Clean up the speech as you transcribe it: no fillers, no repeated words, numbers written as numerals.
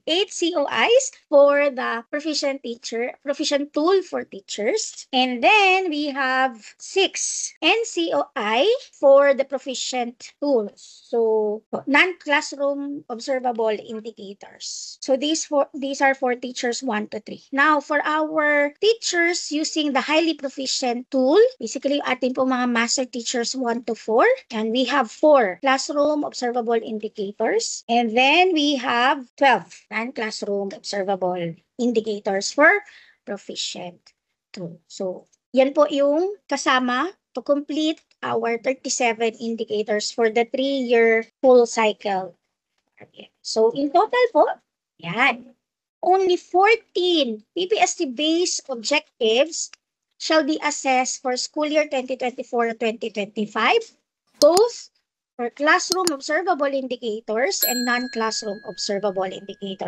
8 COIs for the proficient tool for teachers. And then we have 6 NCOI for the proficient tools. So non-classroom observable indicators. So these are for teachers 1 to 3. Now for our teachers using the highly proficient tool, basically atin po mga master teachers 1 to 4, and we have 4 classroom observable indicators, and then we have 12 non-classroom observable indicators for proficient tool. So yan po yung kasama to complete our 37 indicators for the 3-year full cycle. So in total po, yan, only 14 PPST-based objectives shall be assessed for school year 2024-2025, both for classroom observable indicators and non-classroom observable indicators.